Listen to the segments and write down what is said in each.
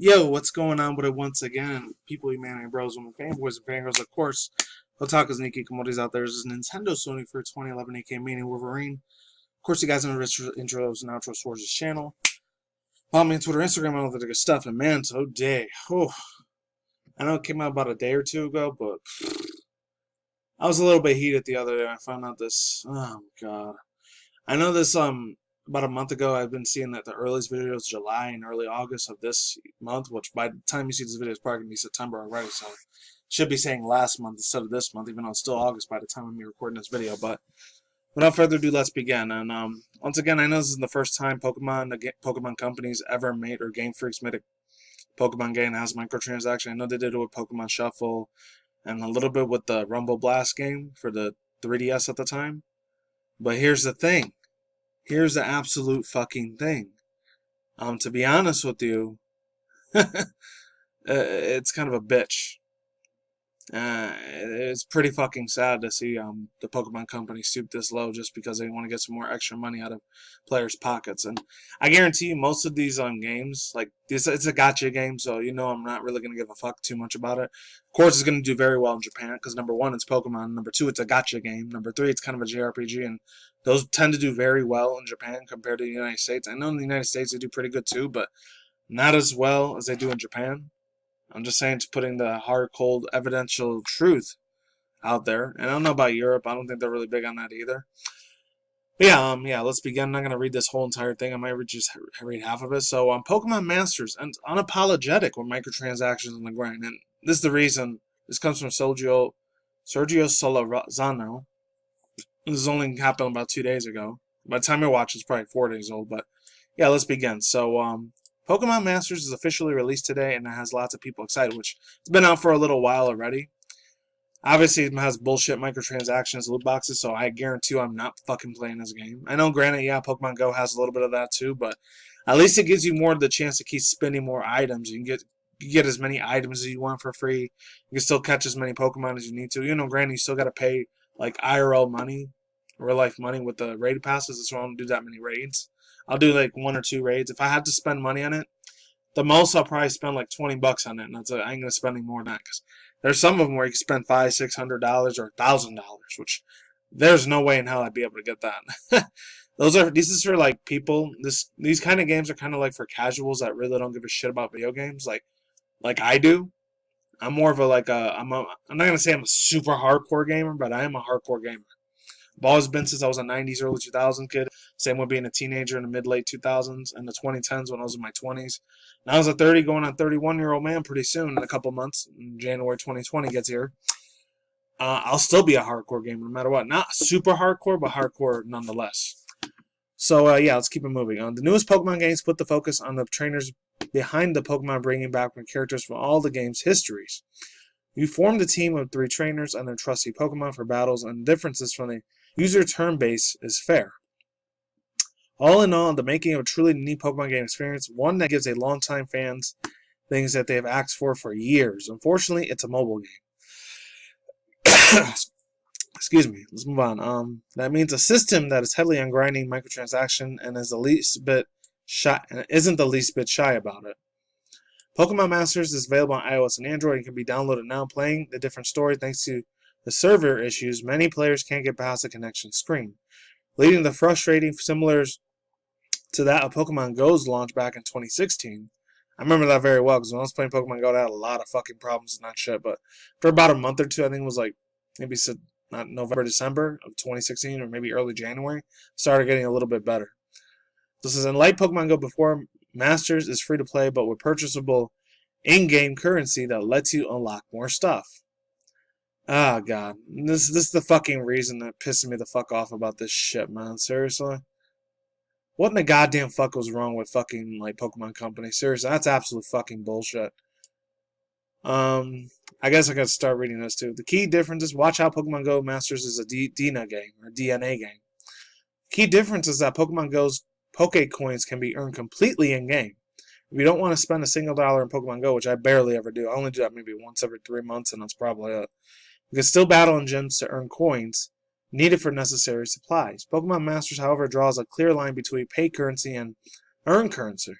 Yo, what's going on with it once again? People, humanity, bros, women, fanboys, and fangirls, of course. Otakus, Nikki, commodities out there. This is Nintendo Sony for 2011 AK Mania Wolverine. Of course, you guys know the intros and outros towards this channel. Follow me on Twitter, Instagram, all the good stuff. And man, today, I know it came out about a day or two ago, but I was a little bit heated the other day. I found out this. Oh, God. I know this, about a month ago, I've been seeing that the earliest video is July and early August of this month, which by the time you see this video is probably going to be September already, so it should be saying last month instead of this month, even though it's still August by the time I'm recording this video. But without further ado, let's begin. And once again, I know this is the first time Pokemon companies ever made, or Game Freaks made a Pokemon game that has microtransactions. I know they did it with Pokemon Shuffle and a little bit with the Rumble Blast game for the 3DS at the time. But here's the thing. Here's the absolute fucking thing. To be honest with you, it's kind of a bitch. It's pretty fucking sad to see the Pokemon company stoop this low just because they want to get some more extra money out of players' pockets. And I guarantee you, most of these games, like this, it's a gacha game, so you know I'm not really gonna give a fuck too much about it. Of course, it's gonna do very well in Japan because number one, it's Pokemon. Number two, it's a gacha game. Number three, it's kind of a JRPG, and those tend to do very well in Japan compared to the United States. I know in the United States they do pretty good too, but not as well as they do in Japan. I'm just saying, it's putting the hard, cold, evidential truth out there. And I don't know about Europe. I don't think they're really big on that either. But yeah, let's begin. I'm not going to read this whole entire thing. I might just read half of it. So, Pokemon Masters, and unapologetic with microtransactions in the grind. And this is the reason. This comes from Sergio Solorzano. This has only happened about 2 days ago. By the time I watch, it's probably 4 days old. But yeah, let's begin. So, Pokemon Masters is officially released today, and it has lots of people excited, which it's been out for a little while already. Obviously, it has bullshit microtransactions, loot boxes, so I guarantee you I'm not fucking playing this game. I know, granted, yeah, Pokemon Go has a little bit of that too, but at least it gives you more the chance to keep spending more items. You can get as many items as you want for free. You can still catch as many Pokemon as you need to. You know, granted, you still got to pay like IRL money, real life money with the raid passes. That's why I don't do that many raids. I'll do like 1 or 2 raids. If I had to spend money on it, the most I'll probably spend like $20 on it, and that's I ain't gonna spend any more than that because there's some of them where you can spend $500-$600 or $1,000, which there's no way in hell I'd be able to get that. This is for like people. These kind of games are kind of like for casuals that really don't give a shit about video games, like I do. I'm more of a I'm not gonna say I'm a super hardcore gamer, but I am a hardcore gamer. I've always been since I was a 90s, early 2000s kid. Same with being a teenager in the mid-late 2000s and the 2010s when I was in my 20s. Now I was a 30 going on 31-year-old man pretty soon in a couple months. January 2020 gets here. I'll still be a hardcore gamer no matter what. Not super hardcore, but hardcore nonetheless. So, yeah, let's keep it moving. The newest Pokemon games put the focus on the trainers behind the Pokemon, bringing back characters from all the game's histories. You formed a team of 3 trainers and their trusty Pokemon for battles, and the differences from the user turn base is fair. All in all, the making of a truly neat Pokemon game experience, one that gives a longtime fans things that they have asked for years. Unfortunately, it's a mobile game. Excuse me. Let's move on. That means a system that is heavily on grinding microtransaction and is isn't the least bit shy about it. Pokemon Masters is available on iOS and Android and can be downloaded now. Playing the different story thanks to the server issues, many players can't get past the connection screen, leading to frustrating similar to that of Pokemon Go's launch back in 2016. I remember that very well because when I was playing Pokemon Go, I had a lot of fucking problems and that shit. But for about a month or two, I think it was like maybe not November, December of 2016, or maybe early January, started getting a little bit better. This is unlike Pokemon Go before. Masters is free to play, but with purchasable in-game currency that lets you unlock more stuff. Ah, God. This is the fucking reason that pisses me the fuck off about this shit, man. Seriously? What in the goddamn fuck was wrong with fucking, like, Pokemon Company? Seriously, that's absolute fucking bullshit. I guess I gotta start reading this, too. The key difference is watch how Pokemon Go Masters is a DNA game, or DNA game. Key difference is that Pokemon Go's Poke Coins can be earned completely in-game. If you don't want to spend a single dollar in Pokemon Go, which I barely ever do, I only do that maybe once every 3 months, and that's probably it. You can still battle in gyms to earn coins needed for necessary supplies. Pokemon Masters, however, draws a clear line between pay currency and earn currency.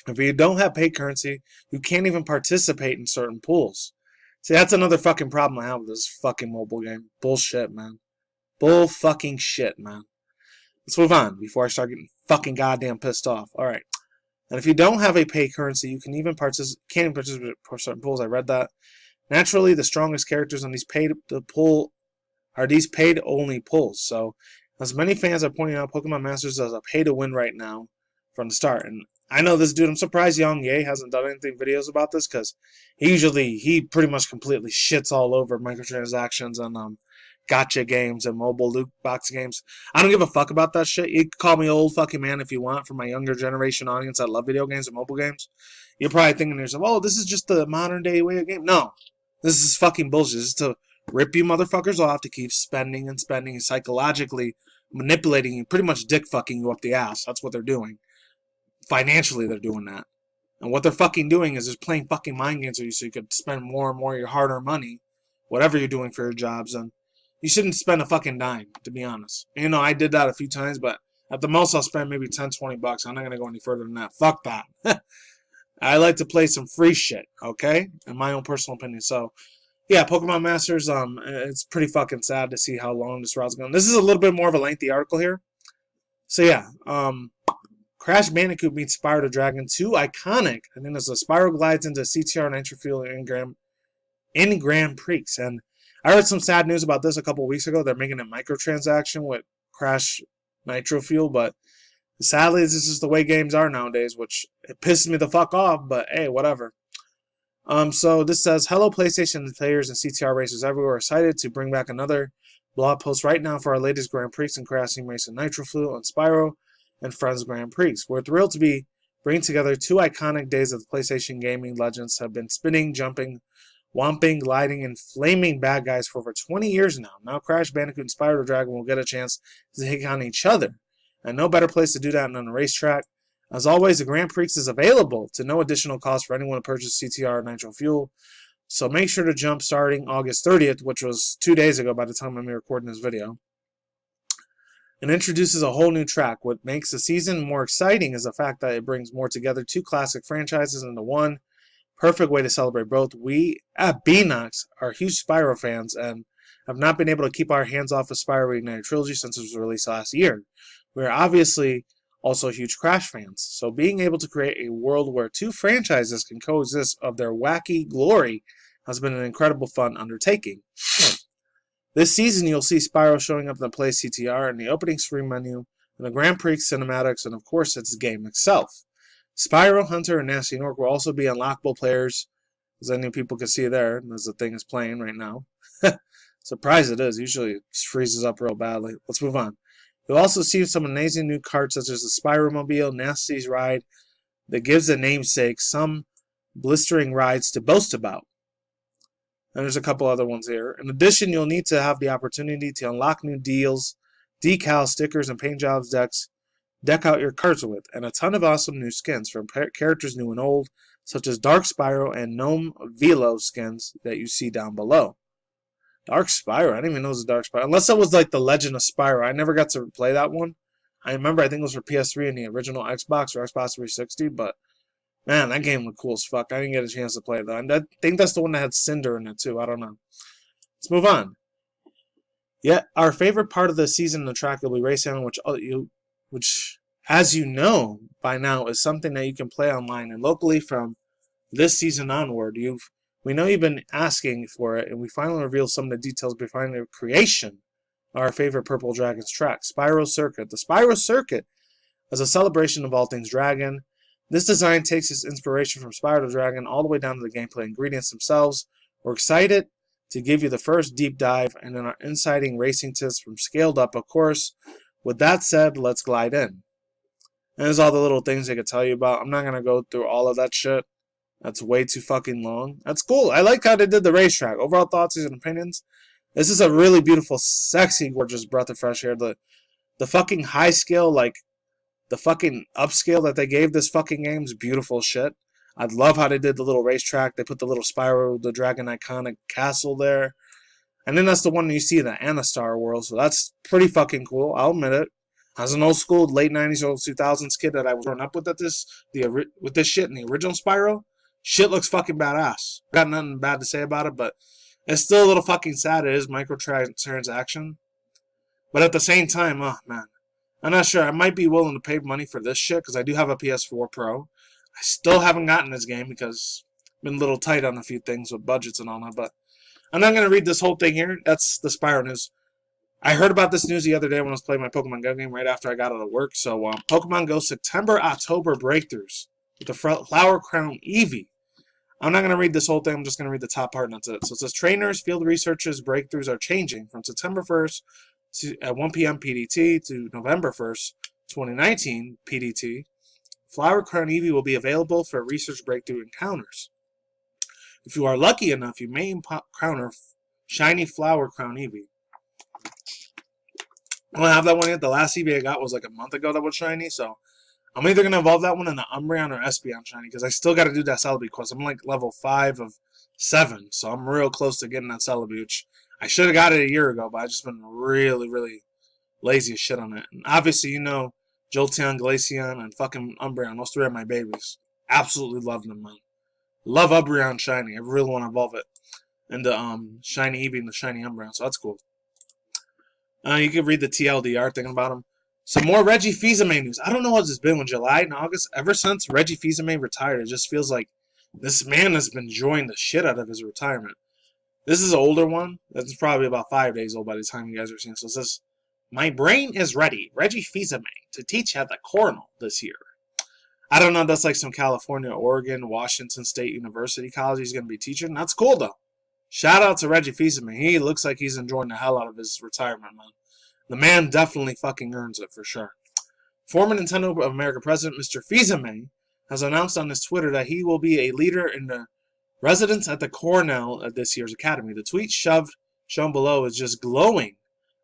If you don't have paid currency, you can't even participate in certain pools. See, that's another fucking problem I have with this fucking mobile game. Bullshit, man. Bull fucking shit, man. Let's move on before I start getting fucking goddamn pissed off. Alright. And if you don't have a paid currency, you can't even participate in certain pools. I read that. Naturally, the strongest characters on these pool are these paid only pools. So, as many fans are pointing out, Pokemon Masters is a pay to win right now from the start. And I know this dude, I'm surprised Young Ye hasn't done anything videos about this, because he pretty much completely shits all over microtransactions and gotcha games and mobile loot box games. I don't give a fuck about that shit. You can call me old fucking man if you want, for my younger generation audience that love video games and mobile games. You're probably thinking to yourself, oh, this is just the modern day way of game. No. This is fucking bullshit. This is to rip you motherfuckers off, to keep spending and spending and psychologically manipulating you, pretty much dick fucking you up the ass. That's what they're doing. Financially, they're doing that. And what they're fucking doing is just playing fucking mind games with you so you could spend more and more of your hard-earned money, whatever you're doing for your jobs. And you shouldn't spend a fucking dime, to be honest. You know, I did that a few times, but at the most I'll spend maybe 10, 20 bucks. I'm not going to go any further than that. Fuck that. I like to play some free shit, okay? In my own personal opinion. So, yeah, Pokemon Masters, it's pretty fucking sad to see how long this route's going. This is a little bit more of a lengthy article here. So, yeah, Crash Bandicoot meets Spyro the Dragon. Two iconic. And then as the Spyro glides into CTR Nitro Fuel in Grand Prix. And I heard some sad news about this a couple weeks ago. They're making a microtransaction with Crash Nitro Fuel, but sadly, this is the way games are nowadays, which it pisses me the fuck off, but hey, whatever. So this says, hello PlayStation players and CTR racers everywhere. Excited to bring back another blog post right now for our latest Grand Prix and Crash Team Racing Nitro Fuel and Spyro and Friends Grand Prix. We're thrilled to be bringing together two iconic days of the PlayStation gaming legends have been spinning, jumping, whomping, gliding, and flaming bad guys for over 20 years now. Now Crash Bandicoot and Spyro the Dragon will get a chance to take on each other. And no better place to do that than a racetrack. As always, the Grand Prix is available to no additional cost for anyone to purchase CTR Nitro Fuel. So make sure to jump starting August 30th, which was 2 days ago by the time I'm recording this video. It introduces a whole new track. What makes the season more exciting is the fact that it brings more together two classic franchises into one. Perfect way to celebrate both. We at Beanox are huge Spyro fans and have not been able to keep our hands off of Spyro Reignited Trilogy since it was released last year. We are obviously also huge Crash fans, so being able to create a world where two franchises can coexist of their wacky glory has been an incredible fun undertaking. This season you'll see Spyro showing up in the Play CTR in the opening screen menu, and the Grand Prix cinematics, and of course it's the game itself. Spyro, Hunter, and Nasty Nork will also be unlockable players, as any people can see there, as the thing is playing right now. Surprised it is, usually it freezes up real badly. Let's move on. You'll also see some amazing new carts such as the Spyromobile, Nasty's Ride, that gives the namesake some blistering rides to boast about. And there's a couple other ones here. In addition, you'll need to have the opportunity to unlock new deals, decals, stickers, and paint jobs decks, deck out your carts with, and a ton of awesome new skins from characters new and old, such as Dark Spyro and Gnome Velo skins that you see down below. Dark Spyro? I didn't even know it was a Dark Spyro. Unless it was like the Legend of Spyro. I never got to play that one. I remember I think it was for PS3 and the original Xbox or Xbox 360, but man, that game looked cool as fuck. I didn't get a chance to play it though. And I think that's the one that had Cinder in it too. I don't know. Let's move on. Yeah, our favorite part of the season in the track will be racing, which, as you know by now, is something that you can play online and locally from this season onward. We know you've been asking for it, and we finally revealed some of the details behind the creation of our favorite Purple Dragons track, Spyro Circuit. The Spyro Circuit is a celebration of all things dragon. This design takes its inspiration from Spyro the Dragon all the way down to the gameplay ingredients themselves. We're excited to give you the first deep dive and then our inciting racing tips from Scaled Up, of course. With that said, let's glide in. And there's all the little things they could tell you about. I'm not going to go through all of that shit. That's way too fucking long. That's cool. I like how they did the racetrack. Overall thoughts and opinions. This is a really beautiful, sexy, gorgeous breath of fresh air. The fucking high scale, like the fucking upscale that they gave this fucking game is beautiful shit. I love how they did the little racetrack. They put the little Spyro the Dragon iconic castle there. And then that's the one you see in the Anastar world. So that's pretty fucking cool. I'll admit it. As an old school late 90s, early 2000s kid that I was growing up with with this shit in the original Spyro, shit looks fucking badass. Got nothing bad to say about it, but it's still a little fucking sad. It is microtransaction. But at the same time, oh man, I'm not sure. I might be willing to pay money for this shit because I do have a PS4 Pro. I still haven't gotten this game because I've been a little tight on a few things with budgets and all that. But I'm not going to read this whole thing here. That's the Spyro news. I heard about this news the other day when I was playing my Pokemon Go game right after I got out of work. So, Pokemon Go September-October breakthroughs with the Flower Crown Eevee. I'm not going to read this whole thing. I'm just going to read the top part and that's it. So it says, trainers, field researchers, breakthroughs are changing from September 1st at 1 p.m. PDT to November 1st, 2019 PDT. Flower Crown Eevee will be available for research breakthrough encounters. If you are lucky enough, you may encounter shiny Flower Crown Eevee. I don't have that one yet. The last Eevee I got was like a month ago that was shiny, so I'm either going to evolve that one in the Umbreon or Espeon shiny, because I still got to do that Celebi quest. I'm like level 5 of 7, so I'm real close to getting that Celebi, which I should have got it a year ago, but I've just been really, really lazy as shit on it. And obviously, you know, Jolteon, Glaceon, and fucking Umbreon. Those 3 are my babies. Absolutely love them, man. Love Umbreon shiny. I really want to evolve it into shiny Eevee and the shiny Umbreon, so that's cool. You can read the TLDR thinking about him. Some more Reggie Fils-Aimé news. I don't know what it's been in July and August. Ever since Reggie Fils-Aimé retired, it just feels like this man has been enjoying the shit out of his retirement. This is an older one. That's probably about 5 days old by the time you guys are seeing it. So it says, my brain is ready. Reggie Fils-Aimé to teach at the Cornell this year. I don't know. That's like some California, Oregon, Washington State University college he's going to be teaching. That's cool, though. Shout out to Reggie Fils-Aimé. He looks like he's enjoying the hell out of his retirement, man. The man definitely fucking earns it, for sure. Former Nintendo of America president, Mr. Fils-Aimé, has announced on his Twitter that he will be a leader in the residence at the Cornell at this year's academy. The tweet shown below is just glowing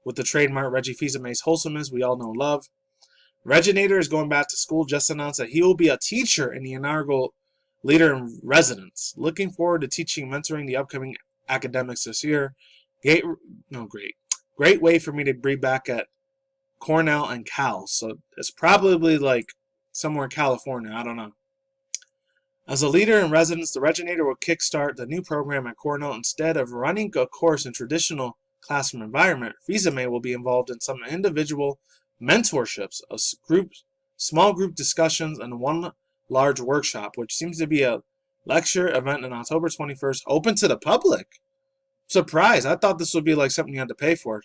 with the trademark Reggie Fils-Aimé's wholesomeness we all know and love. Reginator is going back to school, just announced that he will be a teacher in the inaugural leader in residence. Looking forward to teaching and mentoring the upcoming academics this year. Great way for me to be back at Cornell and Cal. So it's probably like somewhere in California. I don't know. As a leader in residence, the Reginator will kickstart the new program at Cornell. Instead of running a course in traditional classroom environment, Fils-Aimé will be involved in some individual mentorships, small group discussions, and one large workshop, which seems to be a lecture event on October 21st, open to the public. Surprise! I thought this would be like something you had to pay for.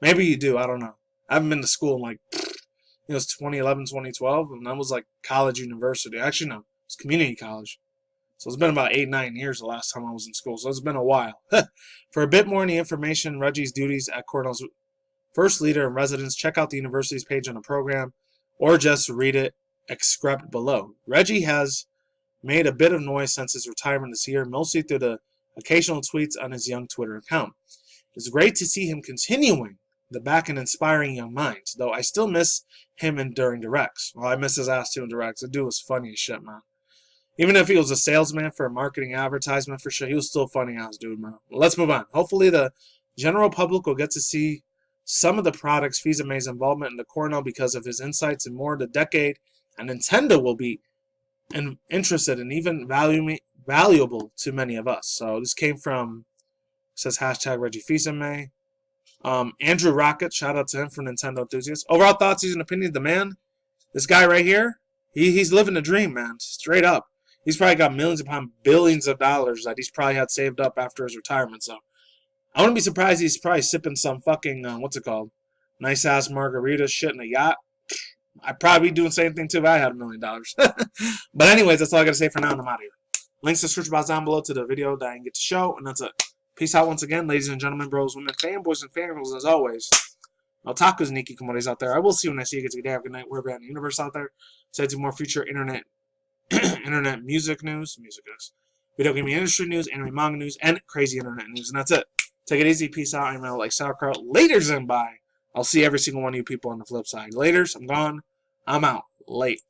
Maybe you do. I don't know. I haven't been to school in like, it was 2011, 2012, and that was like college, university. Actually, no, it's community college. So it's been about 8, 9 years the last time I was in school. So it's been a while. For a bit more on the information, Reggie's duties at Cornell's first leader in residence, check out the university's page on the program, or just read it excerpt below. Reggie has made a bit of noise since his retirement this year, mostly through the occasional tweets on his young Twitter account. It's great to see him continuing the back and inspiring young minds, though I still miss him during directs. Well, I miss his ass too in directs. The dude was funny as shit, man. Even if he was a salesman for a marketing advertisement for sure, he was still funny ass dude, man. Well, let's move on. Hopefully the general public will get to see some of the products Fils-Aimé's involvement in the Cornell because of his insights in more of the decade, and Nintendo will be interested and even valuable to many of us. So this came from, says hashtag Reggie Fils-Aimé. Andrew Rocket, shout out to him for Nintendo enthusiasts. Overall thoughts, views, and opinions. The man, this guy right here, he's living a dream, man. Straight up. He's probably got millions upon billions of dollars that he's probably had saved up after his retirement. So I wouldn't be surprised he's probably sipping some fucking, what's it called? Nice ass margarita shit in a yacht. I'd probably be doing the same thing too if I had $1 million. But anyways, that's all I got to say for now, and I'm out of here. Links to the description box down below to the video that I didn't get to show, and that's it. Peace out once again, ladies and gentlemen, bros, women, fanboys, and fangirls, as always. Otakus and Nikikomoris out there. I will see you when I see you. Get a good day, have a good night, wherever you're in the universe out there. Stay tuned for more future internet music news, video gaming industry news, anime manga news, and crazy internet news. And that's it. Take it easy. Peace out. I'm out like sauerkraut. Laters and bye. I'll see every single one of you people on the flip side. Laters. I'm gone. I'm out. Late.